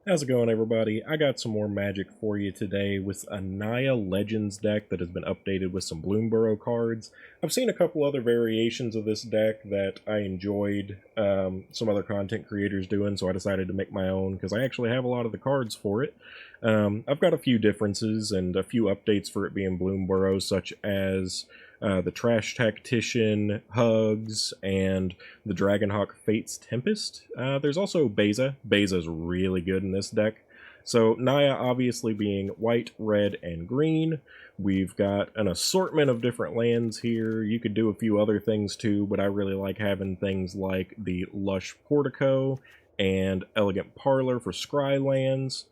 How's it going, everybody? I got some more magic for you today with a Naya Legends deck that has been updated with some Bloomburrow cards. I've seen a couple other variations of this deck that I enjoyed some other content creators doing, so I decided to make my own because I actually have a lot of the cards for it. I've got a few differences and a few updates for it being Bloomburrow, such as the Trash Tactician, Hugs, and the Dragonhawk Fate's Tempest. There's also Beza. Beza's really good in this deck. So Naya obviously being white, red, and green. We've got an assortment of different lands here. You could do a few other things too, but I really like having things like the Lush Portico and Elegant Parlor for scry lands.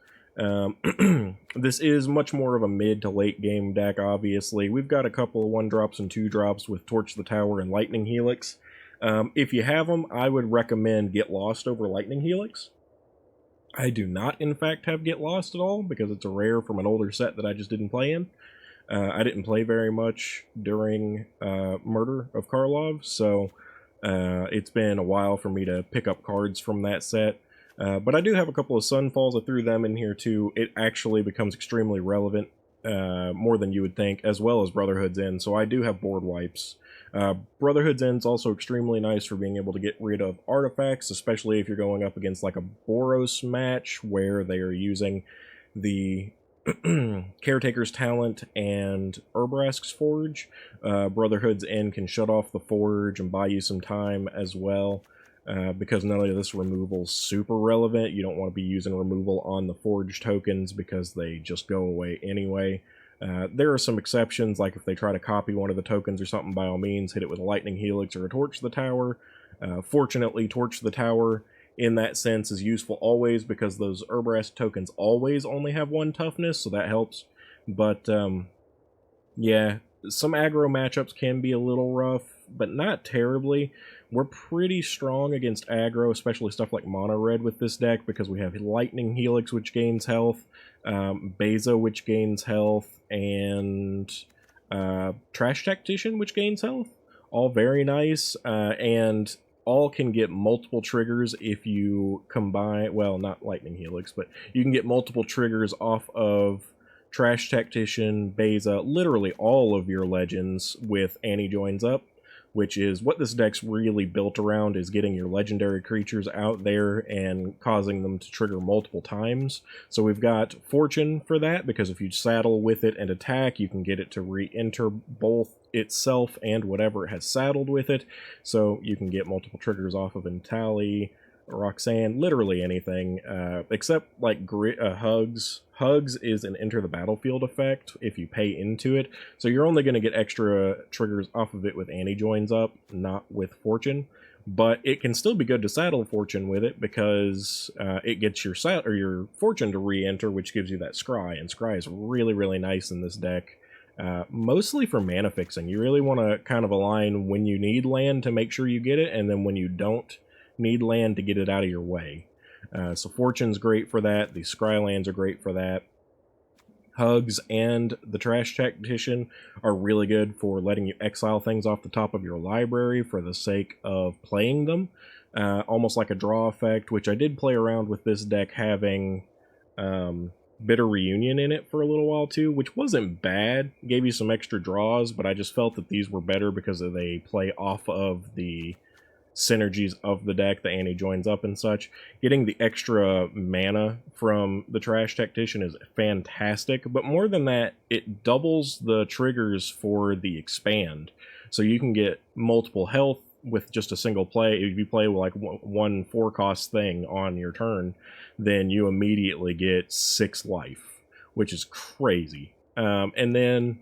This is much more of a mid to late game deck, obviously. We've got a couple of 1-drops and 2-drops with Torch the Tower and Lightning Helix. If you have them, I would recommend Get Lost over Lightning Helix. I do not, in fact, have Get Lost at all, because it's a rare from an older set that I just didn't play in. I didn't play very much during Murder of Karlov, so it's been a while for me to pick up cards from that set. But I do have a couple of Sunfalls. I threw them in here too. It actually becomes extremely relevant, more than you would think, as well as Brotherhood's End. So I do have board wipes. Brotherhood's End's also extremely nice for being able to get rid of artifacts, especially if you're going up against like a Boros match where they are using the Caretaker's Talent and Urbrask's Forge. Brotherhood's End can shut off the Forge and buy you some time as well. Because none of this removal is super relevant. You don't want to be using removal on the Forge tokens because they just go away anyway. There are some exceptions, like if they try to copy one of the tokens or something, by all means, hit it with a Lightning Helix or a Torch the Tower. Fortunately, Torch the Tower, in that sense, is useful always because those Urbrask tokens always only have 1 toughness, so that helps. But, yeah, some aggro matchups can be a little rough, but not terribly. We're pretty strong against aggro, especially stuff like Mono Red with this deck, because we have Lightning Helix, which gains health, Beza, which gains health, and Trash Tactician, which gains health. All very nice, and all can get multiple triggers if you combine, well, not Lightning Helix, but you can get multiple triggers off of Trash Tactician, Beza, literally all of your legends with Annie Joins Up, which is what this deck's really built around, is getting your legendary creatures out there and causing them to trigger multiple times. So we've got Fortune for that, because if you saddle with it and attack, you can get it to re-enter both itself and whatever it has saddled with it. So you can get multiple triggers off of Intali, Roxanne, literally anything, except like Hugs. Hugs is an enter the battlefield effect if you pay into it, so you're only going to get extra triggers off of it with Annie Joins Up, not with Fortune. But it can still be good to saddle Fortune with it because it gets your Fortune to re-enter, which gives you that Scry, and Scry is really, really nice in this deck. Mostly for mana fixing. You really want to kind of align when you need land to make sure you get it, and then when you don't need land to get it out of your way. So Fortune's great for that. The Scry lands are great for that. Hugs and the Trash Tactician are really good for letting you exile things off the top of your library for the sake of playing them. Almost like a draw effect, which I did play around with this deck having Bitter Reunion in it for a little while too, which wasn't bad. Gave you some extra draws, but I just felt that these were better because they play off of the synergies of the deck, the Annie Joins Up and such. Getting the extra mana from the Trash Tactician is fantastic, but more than that, it doubles the triggers for the expand. So you can get multiple health with just a single play. If you play like 1 4-cost thing on your turn, then you immediately get 6 life, which is crazy. And then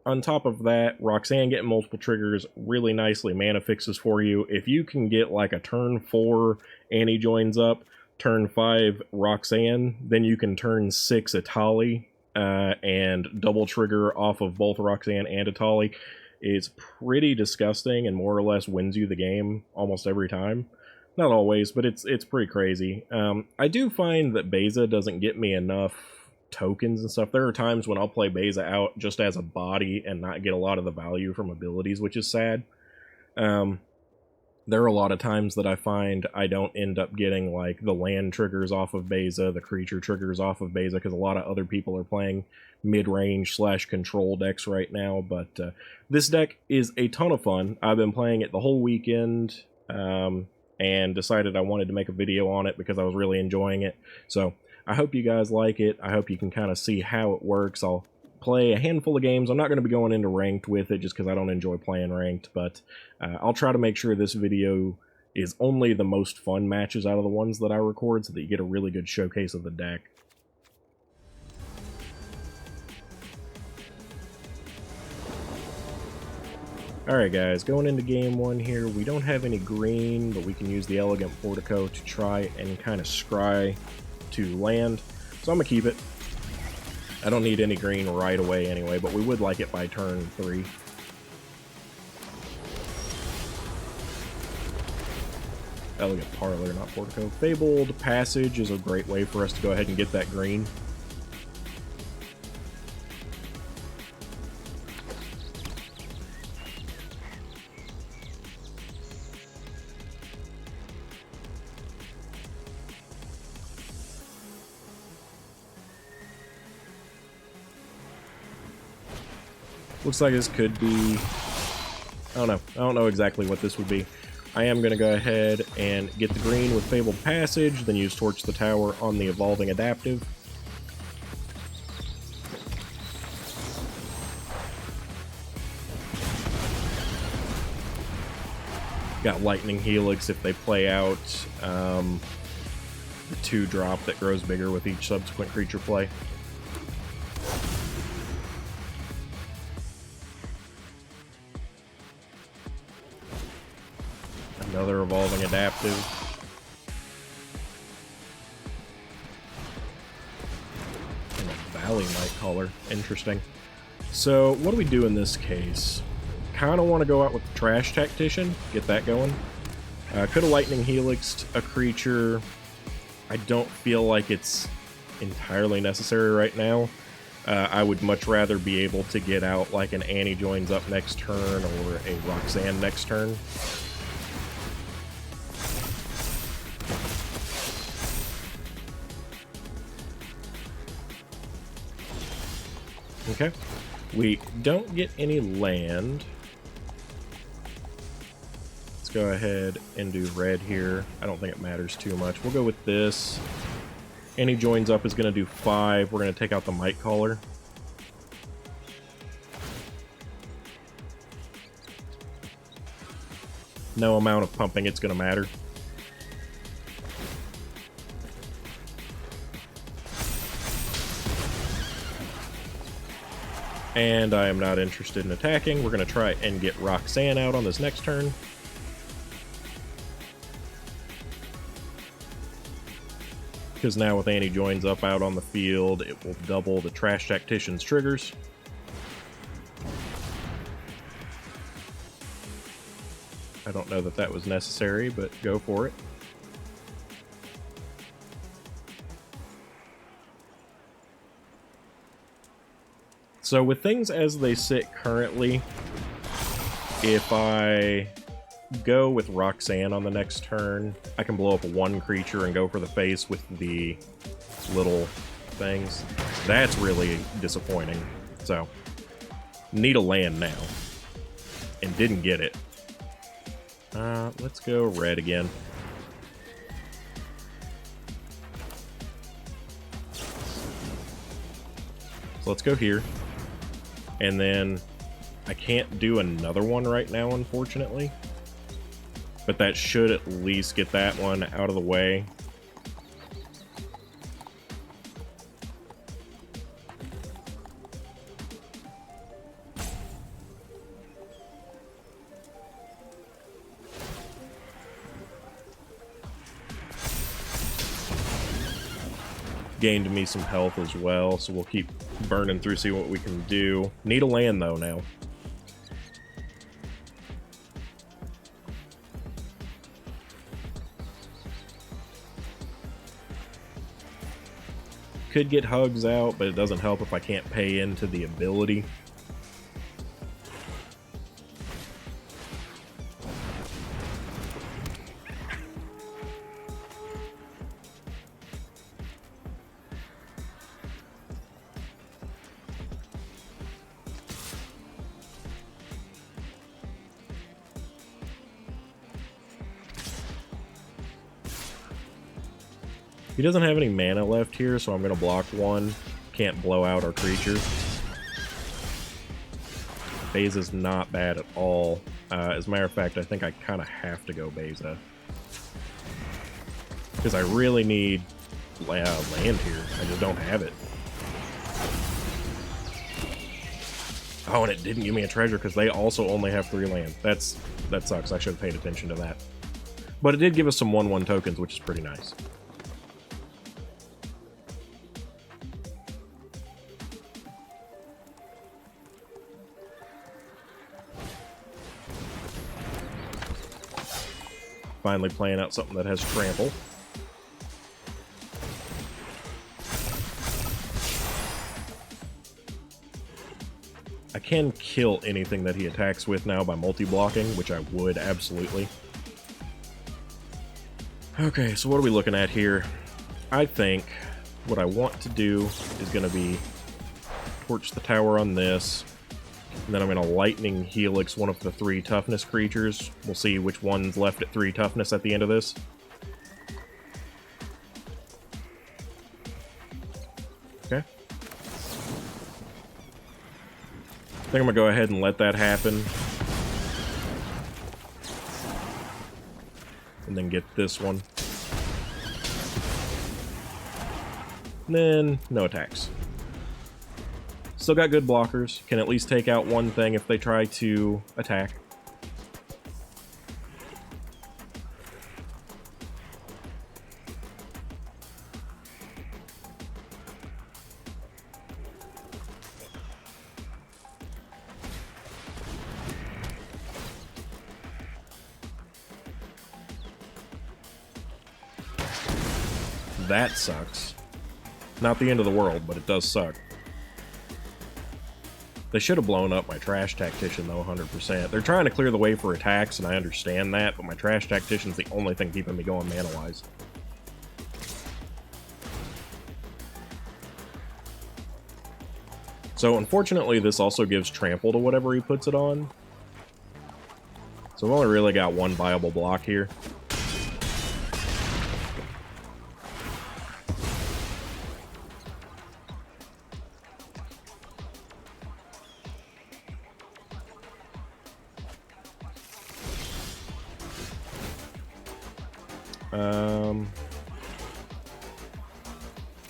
on top of that, Roxanne getting multiple triggers really nicely mana fixes for you. If you can get like a turn 4 Annie Joins Up, turn 5 Roxanne, then you can turn 6 Atali and double trigger off of both Roxanne and Atali. It's pretty disgusting and more or less wins you the game almost every time. Not always, but it's pretty crazy. I do find that Beza doesn't get me enough tokens and stuff. There are times when I'll play Beza out just as a body and not get a lot of the value from abilities, which is sad. There are a lot of times that I find I don't end up getting like the land triggers off of Beza, the creature triggers off of Beza, because a lot of other people are playing mid-range / control decks right now. But this deck is a ton of fun. I've been playing it the whole weekend and decided I wanted to make a video on it because I was really enjoying it. So I hope you guys like it. I hope you can kind of see how it works. I'll play a handful of games. I'm not going to be going into ranked with it just because I don't enjoy playing ranked, but I'll try to make sure this video is only the most fun matches out of the ones that I record so that you get a really good showcase of the deck. Alright guys, going into game one here, we don't have any green, but we can use the Elegant Portico to try and kind of scry to land, so I'm going to keep it. I don't need any green right away anyway, but we would like it by turn 3. Elegant Parlor, not Portico. Fabled Passage is a great way for us to go ahead and get that green. Looks like this could be... I don't know. I don't know exactly what this would be. I am going to go ahead and get the green with Fabled Passage, then use Torch the Tower on the Evolving Adaptive. Got Lightning Helix if they play out the 2-drop that grows bigger with each subsequent creature play. Another Evolving Adaptive. And a Valley Nightcaller. Interesting. So, what do we do in this case? Kind of want to go out with the Trash Tactician, get that going. Could have Lightning Helixed a creature. I don't feel like it's entirely necessary right now. I would much rather be able to get out like an Annie Joins Up next turn or a Roxanne next turn. Okay, we don't get any land. Let's go ahead and do red here. I don't think it matters too much. We'll go with this. Annie Joins Up is going to do 5. We're going to take out the Nightcaller. No amount of pumping it's going to matter. And I am not interested in attacking. We're going to try and get Roxanne out on this next turn. Because now with Annie Joins Up out on the field, it will double the Trash Tactician's triggers. I don't know that that was necessary, but go for it. So with things as they sit currently, if I go with Roxanne on the next turn, I can blow up one creature and go for the face with the little things. That's really disappointing. So, need a land now. And didn't get it. Let's go red again. So let's go here. And then I can't do another one right now, unfortunately. But that should at least get that one out of the way. Gained me some health as well, so we'll keep burning through, see what we can do. Need a land though now. Could get Hugs out, but it doesn't help if I can't pay into the ability. He doesn't have any mana left here, so I'm going to block one. Can't blow out our creature. Beza's not bad at all. As a matter of fact, I think I kind of have to go Beza. Because I really need land here. I just don't have it. Oh, and it didn't give me a treasure because they also only have 3 land. That sucks. I should have paid attention to that. But it did give us some 1/1 tokens, which is pretty nice. Finally playing out something that has trample. I can kill anything that he attacks with now by multi-blocking, which I would, absolutely. Okay, so what are we looking at here? I think what I want to do is going to be torch the tower on this, and then I'm going to lightning helix one of the 3 toughness creatures. We'll see which one's left at 3 toughness at the end of this. Okay. I think I'm going to go ahead and let that happen. And then get this one. And then, no attacks. Still got good blockers. Can at least take out one thing if they try to attack. That sucks. Not the end of the world, but it does suck. They should have blown up my Trash Tactician, though, 100%. They're trying to clear the way for attacks, and I understand that, but my Trash Tactician's the only thing keeping me going mana-wise. So, unfortunately, this also gives trample to whatever he puts it on. So, I've only really got one viable block here.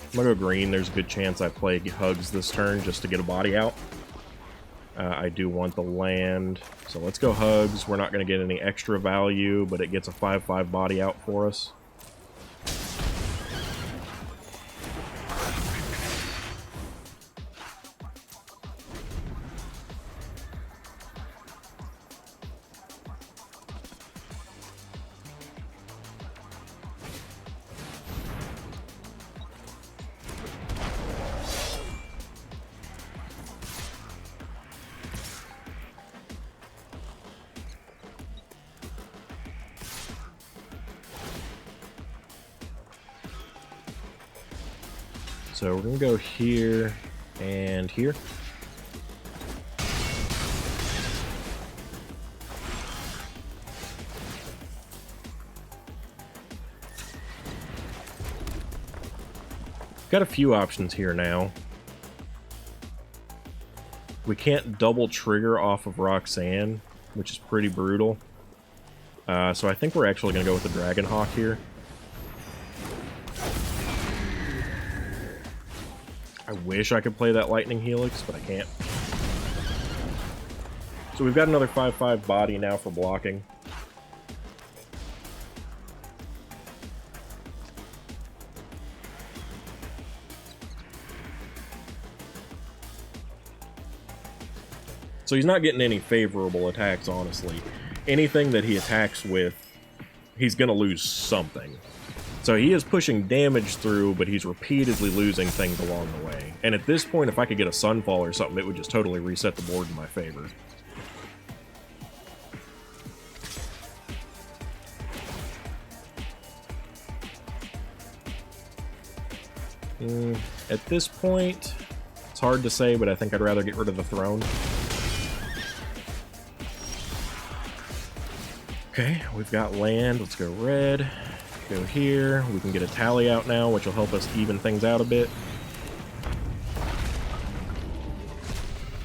I'm gonna go green. There's a good chance I play Hugs this turn just to get a body out. I do want the land, so let's go Hugs. We're not gonna get any extra value, but it gets a 5/5 body out for us. So we're gonna go here and here. Got a few options here now. We can't double trigger off of Roxanne, which is pretty brutal. So I think we're actually gonna go with the Dragon Hawk here. I wish I could play that Lightning Helix, but I can't. So we've got another 5/5 body now for blocking. So he's not getting any favorable attacks, honestly. Anything that he attacks with, he's going to lose something. So he is pushing damage through, but he's repeatedly losing things along the way. And at this point, if I could get a Sunfall or something, it would just totally reset the board in my favor. At this point, it's hard to say, but I think I'd rather get rid of the throne. Okay, we've got land. Let's go red. Go here. We can get a tally out now, which will help us even things out a bit.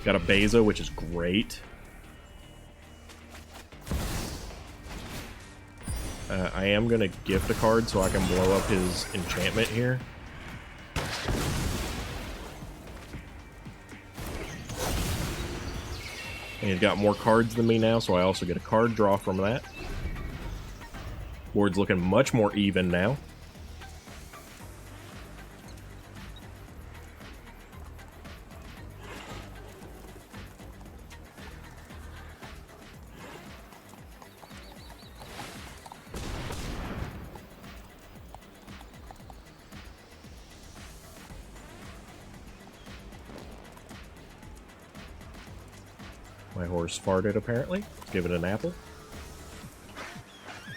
Got a Beza, which is great. I am going to gift a card so I can blow up his enchantment here. And he's got more cards than me now, so I also get a card draw from that. Board's looking much more even now. My horse farted, apparently. Let's give it an apple.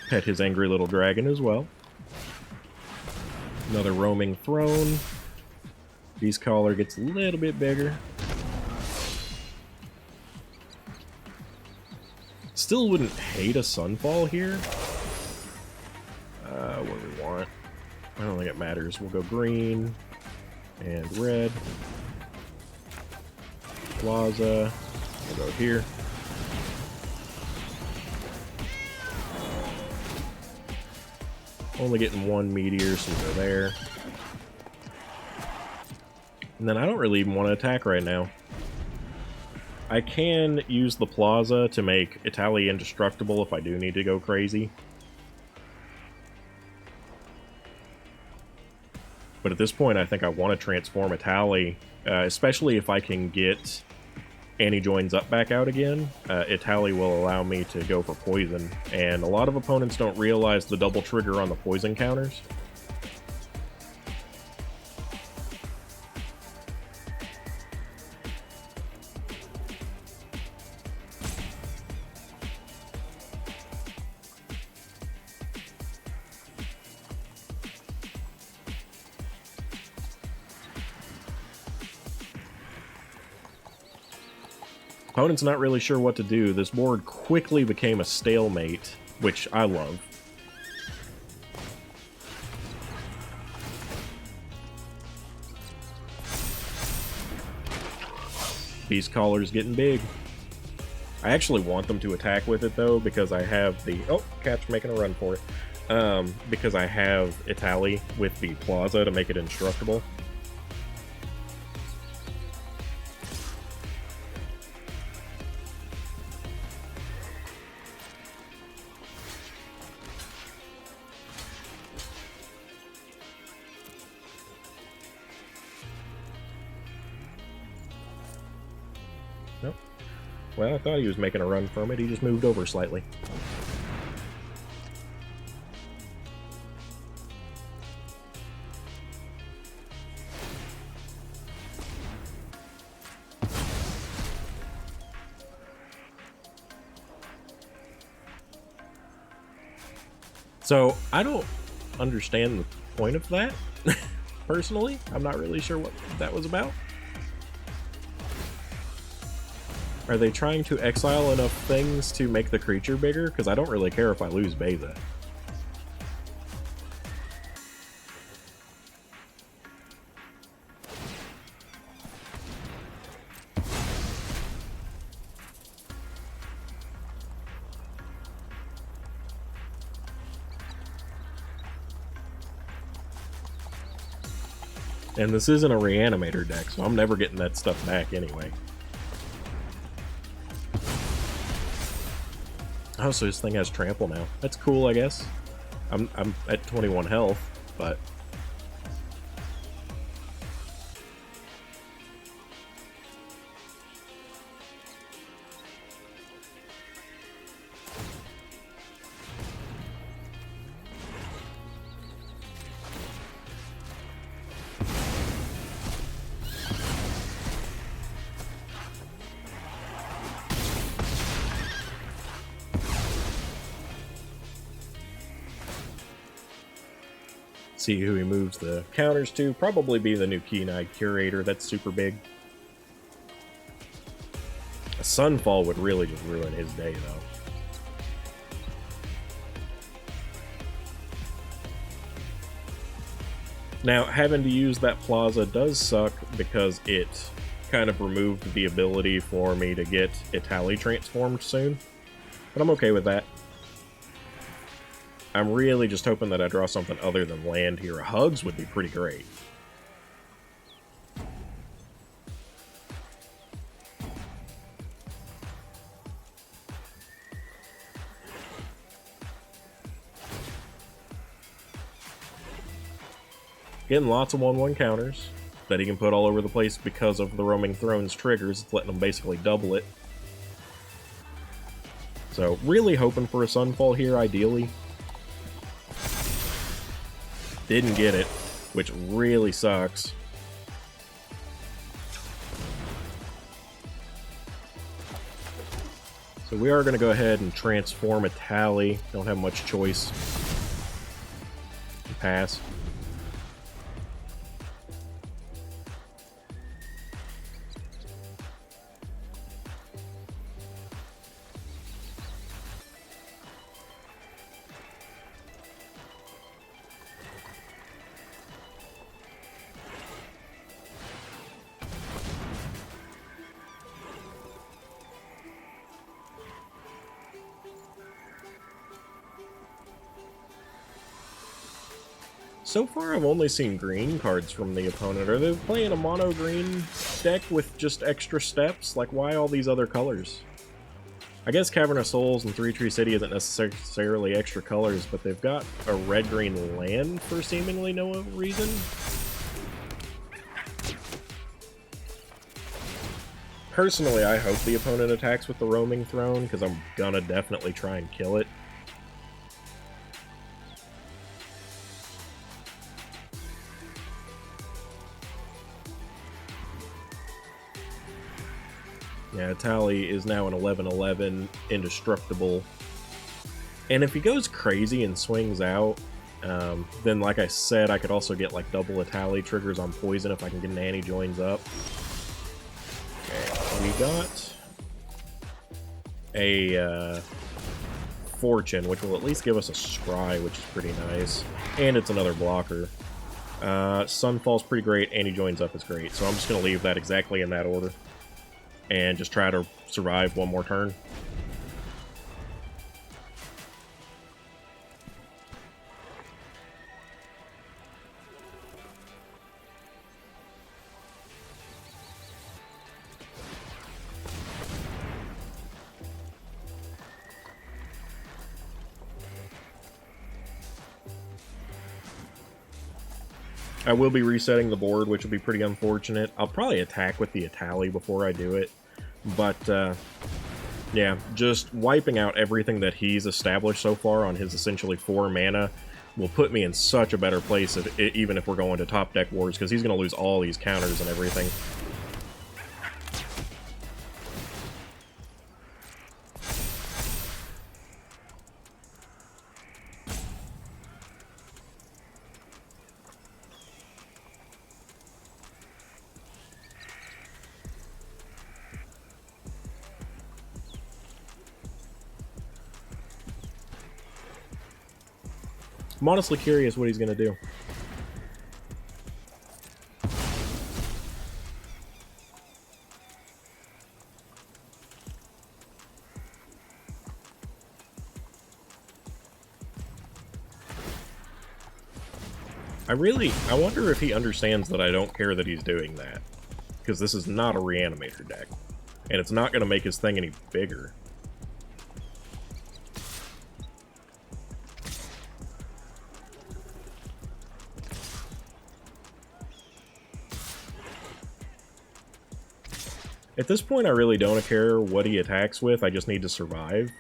Pet his angry little dragon as well. Another roaming throne. Beast collar gets a little bit bigger. Still wouldn't hate a sunfall here. What do we want? I don't think it matters. We'll go green and red. Plaza. We'll go here. Only getting one meteor, so we'll go there. And then I don't really even want to attack right now. I can use the Plaza to make Italy indestructible if I do need to go crazy. But at this point, I think I want to transform Italy, especially if I can get Annie joins up back out again. Italy will allow me to go for poison, and a lot of opponents don't realize the double trigger on the poison counters. Opponent's not really sure what to do. This board quickly became a stalemate, which I love. Beast Collar's getting big. I actually want them to attack with it, though, because I have the... Oh, Cat's making a run for it. Because I have Italy with the Plaza to make it indestructible. Nope. Well, I thought he was making a run from it. He just moved over slightly. So, I don't understand the point of that, personally. I'm not really sure what that was about. Are they trying to exile enough things to make the creature bigger? Because I don't really care if I lose Beza. And this isn't a reanimator deck, so I'm never getting that stuff back anyway. Oh, so this thing has trample now. That's cool, I guess. I'm at 21 health, but... see who he moves the counters to. Probably be the new Keen-Eyed Curator. That's super big. A Sunfall would really just ruin his day, though. Now, having to use that plaza does suck because it kind of removed the ability for me to get Italy transformed soon, but I'm okay with that. I'm really just hoping that I draw something other than land here. Hugs would be pretty great. Getting lots of 1/1 counters that he can put all over the place because of the Roaming Throne's triggers. It's letting him basically double it. So, really hoping for a Sunfall here, ideally. Didn't get it, which really sucks. So we are going to go ahead and transform a Tally. Don't have much choice. Pass. So far, I've only seen green cards from the opponent. Are they playing a mono-green deck with just extra steps? Like, why all these other colors? I guess Cavern of Souls and Three Tree City isn't necessarily extra colors, but they've got a red-green land for seemingly no reason. Personally, I hope the opponent attacks with the Roaming Throne, because I'm gonna definitely try and kill it. Yeah, Tally is now an 11/11, indestructible. And if he goes crazy and swings out, then like I said, I could also get like double Tally triggers on poison if I can get Nanny joins up. Okay, we got a Fortune, which will at least give us a Scry, which is pretty nice. And it's another blocker. Sunfall's pretty great, and he joins up is great. So I'm just going to leave that exactly in that order. And just try to survive one more turn. I will be resetting the board, which will be pretty unfortunate. I'll probably attack with the Italy before I do it. But, yeah, just wiping out everything that he's established so far on his essentially 4 mana will put me in such a better place, even if we're going to top deck wars, because he's going to lose all these counters and everything. I'm honestly curious what he's going to do. I wonder if he understands that I don't care that he's doing that. Because this is not a Reanimator deck. And it's not going to make his thing any bigger. At this point, I really don't care what he attacks with, I just need to survive.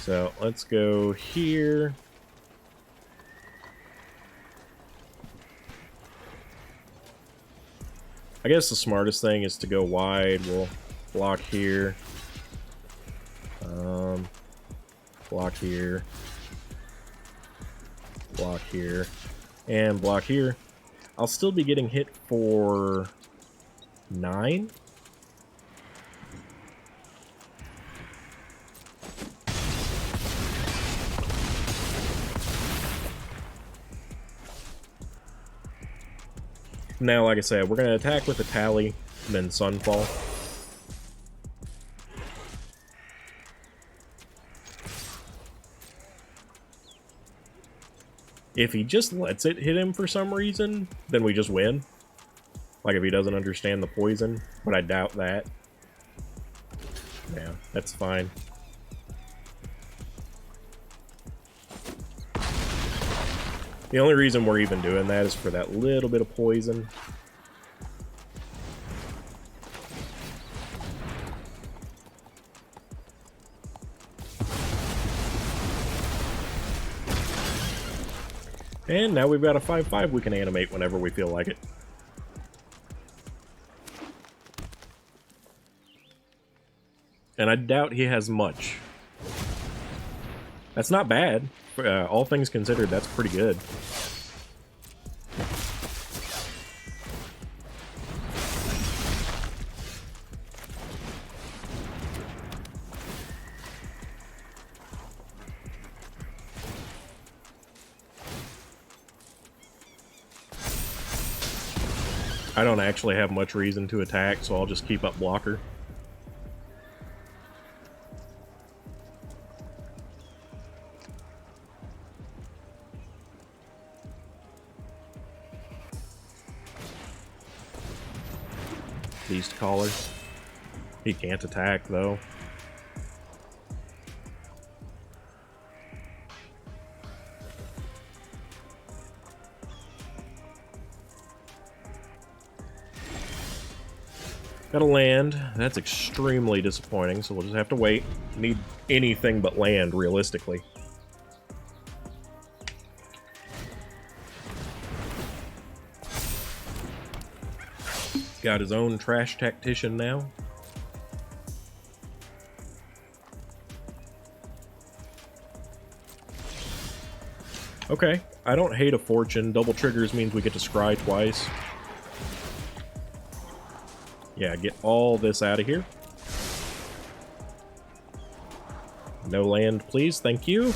So, let's go here. I guess the smartest thing is to go wide. We'll block here. Block here. Block here. And block here. I'll still be getting hit for 9. Now, like I said, we're going to attack with a Tally, and then Sunfall. If he just lets it hit him for some reason, then we just win. Like if he doesn't understand the poison, but I doubt that. Yeah, that's fine. The only reason we're even doing that is for that little bit of poison. And now we've got a 5/5 we can animate whenever we feel like it. And I doubt he has much. That's not bad. All things considered, that's pretty good. I don't actually have much reason to attack, so I'll just keep up blocker. Beast Caller. He can't attack, though. Got a land. That's extremely disappointing, so we'll just have to wait. Need anything but land, realistically. Got his own trash tactician now. Okay, I don't hate a fortune. Double triggers means we get to scry twice. Yeah, get all this out of here. No land, please. Thank you.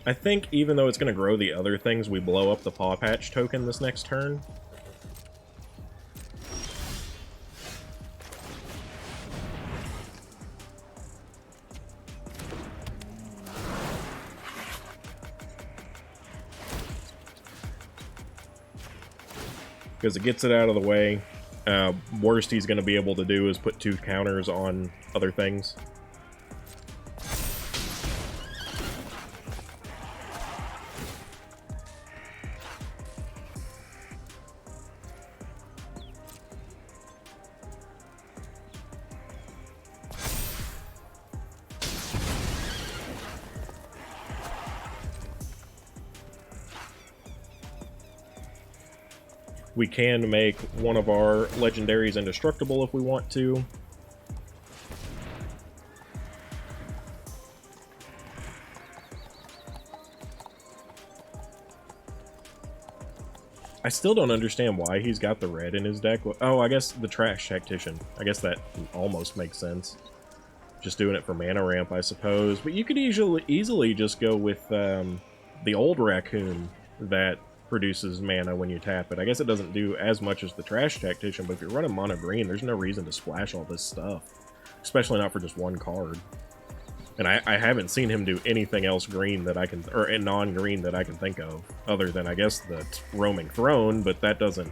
I think even though it's going to grow the other things, we blow up the Paw Patch token this next turn. Because it gets it out of the way. Worst he's going to be able to do is put 2 counters on other things. We can make one of our legendaries indestructible if we want to. I still don't understand why he's got the red in his deck. Oh, I guess the Trash Tactician. I guess that almost makes sense. Just doing it for mana ramp, I suppose. But you could easily just go with the old Raccoon that produces mana when you tap it. I guess it doesn't do as much as the Trash Tactician, but if you're running mono green, there's no reason to splash all this stuff. Especially not for just one card. And I haven't seen him do anything else green that I can, or non-green that I can think of, other than, I guess, the Roaming Throne, but that doesn't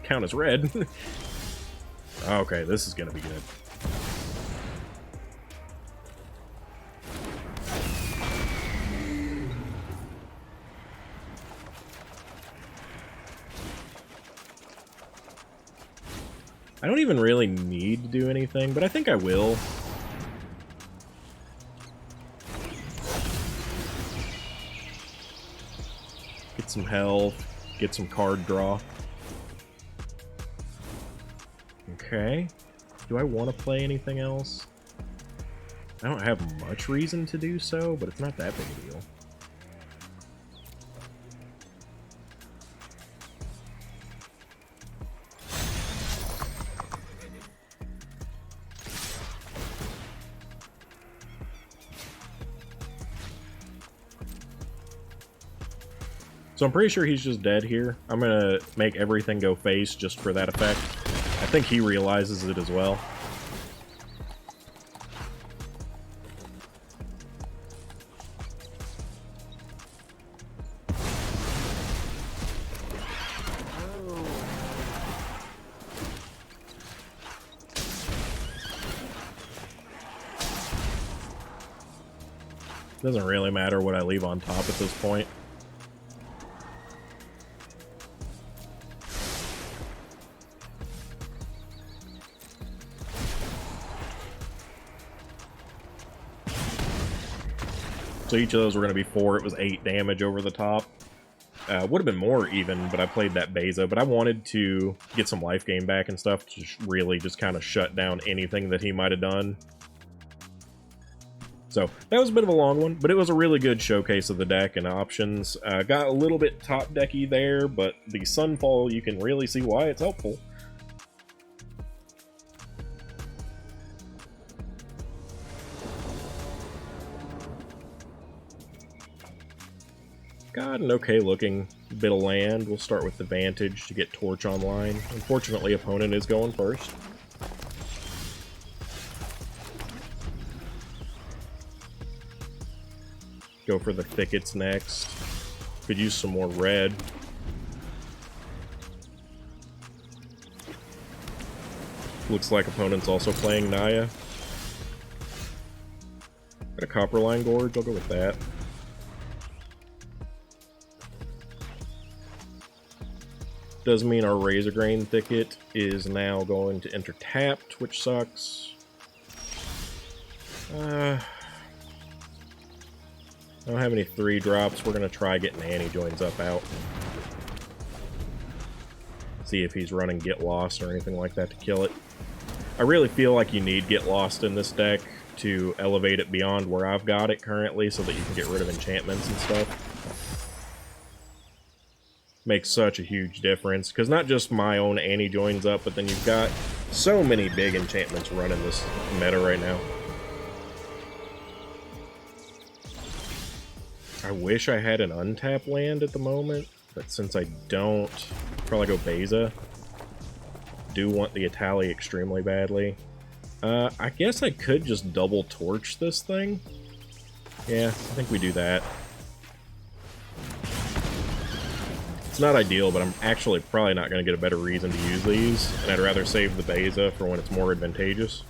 count as red. Okay, this is gonna be good. I don't even really need to do anything, but I think I will. Get some health, get some card draw. Okay. Do I want to play anything else? I don't have much reason to do so, but it's not that big a deal. So I'm pretty sure he's just dead here. I'm gonna make everything go face just for that effect. I think he realizes it as well. Doesn't really matter what I leave on top at this point. So each of those were going to be 4. It was 8 damage over the top. Would have been more even, but I played that Beza. But I wanted to get some life gain back and stuff to really just kind of shut down anything that he might have done. So that was a bit of a long one, but it was a really good showcase of the deck and options. Got a little bit top decky there, but the Sunfall, you can really see why it's helpful. Got an okay looking bit of land. We'll start with the Vantage to get Torch online. Unfortunately, opponent is going first. Go for the Thickets next. Could use some more red. Looks like opponent's also playing Naya. Got a Copperline Gorge, I'll go with that. Does mean our Razorgrain Thicket is now going to enter tapped, which sucks. I don't have any 3-drops. We're going to try getting Annie Joins Up out. See if he's running Get Lost or anything like that to kill it. I really feel like you need Get Lost in this deck to elevate it beyond where I've got it currently so that you can get rid of enchantments and stuff. Makes such a huge difference, because not just my own Annie Joins Up, but then you've got so many big enchantments running this meta right now. I wish I had an untap land at the moment, but since I don't, I'll probably go Beza. Do want the Atali extremely badly. I guess I could just double torch this thing. Yeah, I think we do that. It's not ideal, but I'm actually probably not going to get a better reason to use these, and I'd rather save the Beza for when it's more advantageous.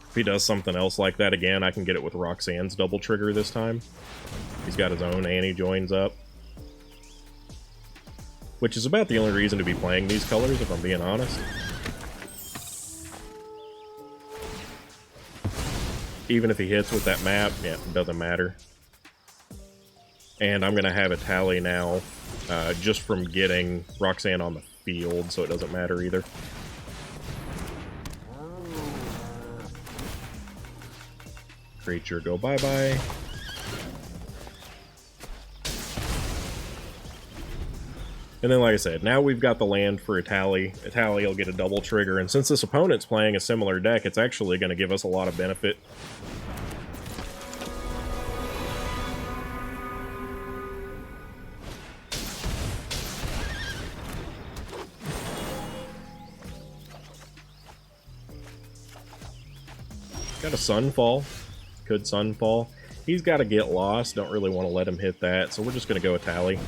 If he does something else like that again, I can get it with Roxanne's double trigger this time. He's got his own Annie Joins Up. Which is about the only reason to be playing these colors, if I'm being honest. Even if he hits with that map, yeah, it doesn't matter. And I'm going to have a tally now, just from getting Roxanne on the field, so it doesn't matter either. Creature, go bye-bye. And then, like I said, now we've got the land for Atali. Atali will get a double trigger, and since this opponent's playing a similar deck, it's actually going to give us a lot of benefit. Got a Sunfall. Could Sunfall. He's got to Get Lost. Don't really want to let him hit that, so we're just going to go Atali.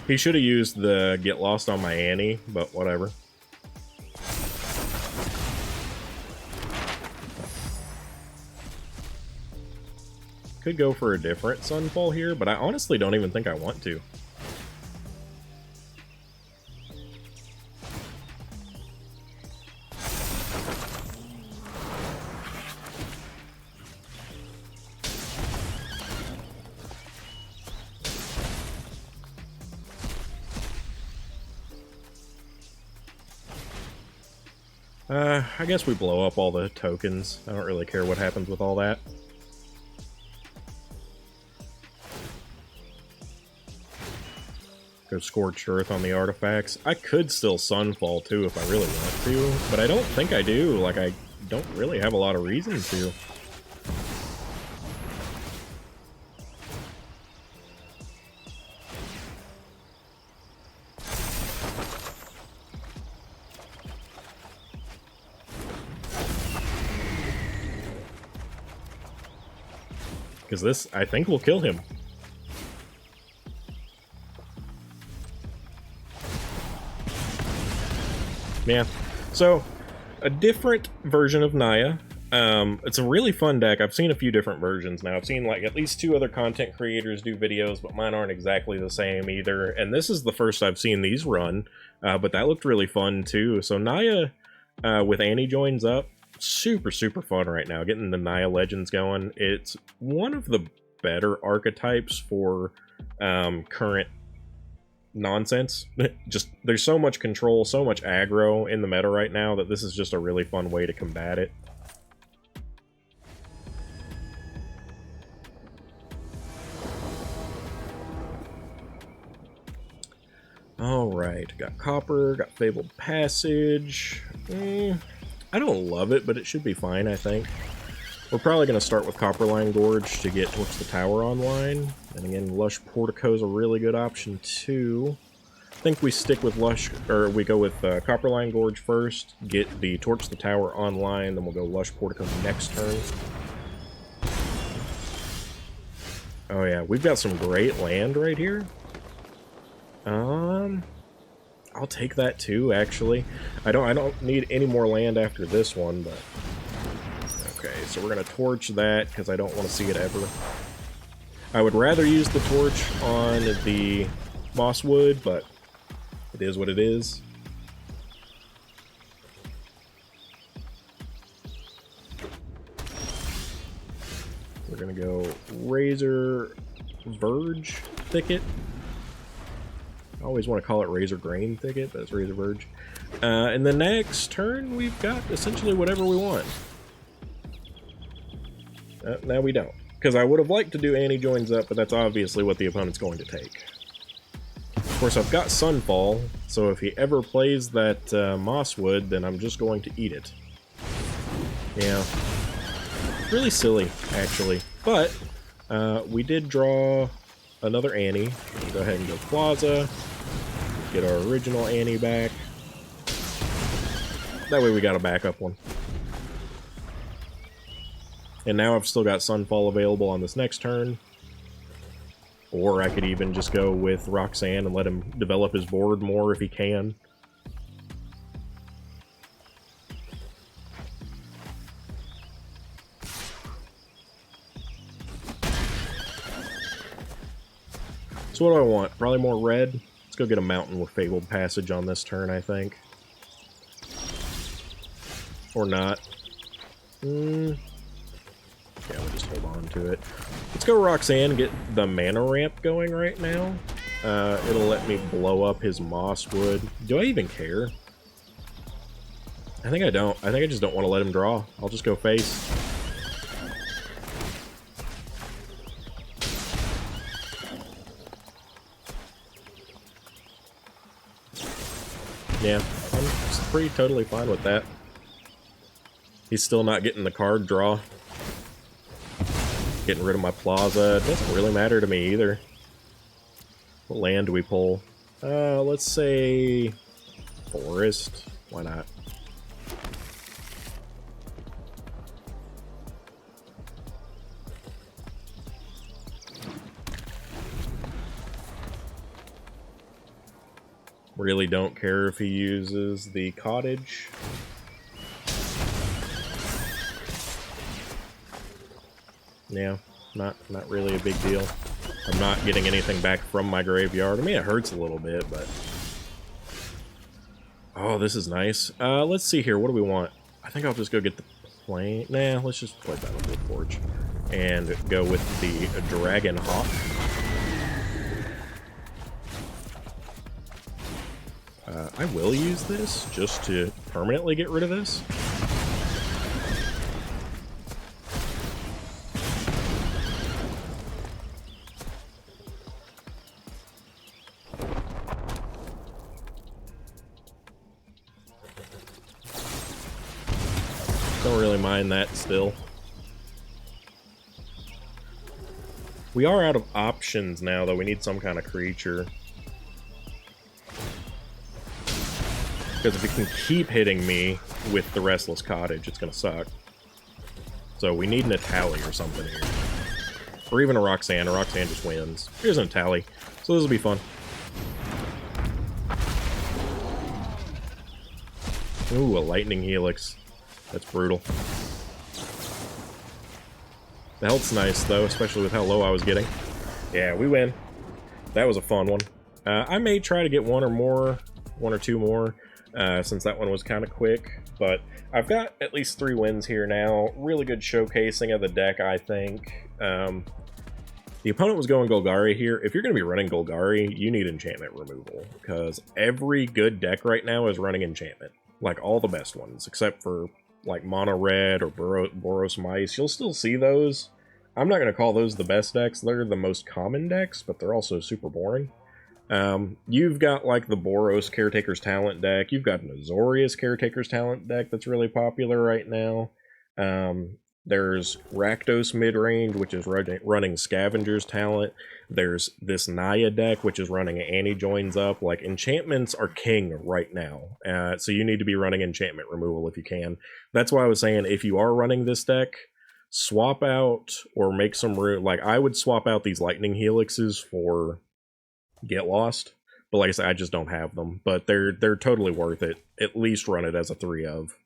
He should have used the Get Lost on my Annie, but whatever. Could go for a different Sunfall here, but I honestly don't even think I want to. I guess we blow up all the tokens. I don't really care what happens with all that. Go Scorched Earth on the artifacts. I could still Sunfall too if I really want to, but I don't think I do. Like, I don't really have a lot of reason to. Because this, I think, will kill him. Yeah, so a different version of Naya. It's a really fun deck. I've seen a few different versions now. I've seen like at least 2 other content creators do videos, but mine aren't exactly the same either. And this is the first I've seen these run, but that looked really fun too. So Naya with Annie joins up, super fun right now. Getting the Naya Legends going. It's one of the better archetypes for current nonsense. Just there's so much control, so much aggro in the meta right now that this is just a really fun way to combat it. Alright, got Copper, got Fabled Passage. I don't love it, but it should be fine, I think. We're probably going to start with Copperline Gorge to get Torch the Tower online. And again, Lush Portico is a really good option too. I think we stick with Lush, or we go with Copperline Gorge first, get the Torch the Tower online, then we'll go Lush Portico next turn. Oh yeah, we've got some great land right here. I'll take that too, actually. I don't need any more land after this one, but okay, so we're gonna torch that because I don't want to see it ever. I would rather use the torch on the Mosswood, but it is what it is. We're gonna go Razor Verge Thicket. I always want to call it Razor Grain Thicket, but it's Razor Verge. And the next turn, we've got essentially whatever we want. Now we don't. Because I would have liked to do Annie joins up, but that's obviously what the opponent's going to take. Of course, I've got Sunfall, so if he ever plays that Mosswood, then I'm just going to eat it. Yeah. Really silly, actually. But, we did draw another Annie. We'll go ahead and go Plaza. Get our original Annie back. That way we got a backup one. And now I've still got Sunfall available on this next turn. Or I could even just go with Roxanne and let him develop his board more if he can. So what do I want? Probably more red? Let's go get a mountain with Fabled Passage on this turn, I think. Or not. Yeah, we'll just hold on to it. Let's go Roxanne and get the mana ramp going right now. It'll let me blow up his Mosswood. Do I even care? I think I don't. I think I just don't want to let him draw. I'll just go face. Yeah, I'm pretty totally fine with that. He's still not getting the card draw. Getting rid of my Plaza. It doesn't really matter to me either. What land do we pull? Let's say Forest. Why not? Really don't care if he uses the cottage. Yeah, not really a big deal. I'm not getting anything back from my graveyard. I mean, it hurts a little bit, but... Oh, this is nice. Let's see here. What do we want? I think I'll just go get the plane. Nah, let's just play Battlefield Forge. And go with the Dragon Hawk. I will use this just to permanently get rid of this. Don't really mind that still. We are out of options now, though. We need some kind of creature. Because if it can keep hitting me with the Restless Cottage, it's going to suck. So we need an Atali or something here. Or even a Roxanne. A Roxanne just wins. Here's an Atali. So this will be fun. Ooh, a Lightning Helix. That's brutal. The health's nice, though, especially with how low I was getting. Yeah, we win. That was a fun one. I may try to get one or two more, since that one was kind of quick. But I've got at least 3 wins here now. Really good showcasing of the deck, I think. The opponent was going Golgari here. If you're going to be running Golgari, you need enchantment removal, because every good deck right now is running enchantment. Like, all the best ones, except for, like, Mono Red or Boros Mice. You'll still see those. I'm not going to call those the best decks. They're the most common decks, but they're also super boring. You've got, like, the Boros Caretaker's Talent deck. You've got an Azorius Caretaker's Talent deck that's really popular right now. There's Rakdos Midrange, which is running Scavenger's Talent. There's this Naya deck, which is running Annie Joins Up. Like, enchantments are king right now. So you need to be running enchantment removal if you can. That's why I was saying, if you are running this deck, swap out or make some room. Like, I would swap out these Lightning Helixes for Get Lost. But like I said, I just don't have them. But they're totally worth it. At least run it as a 3 of.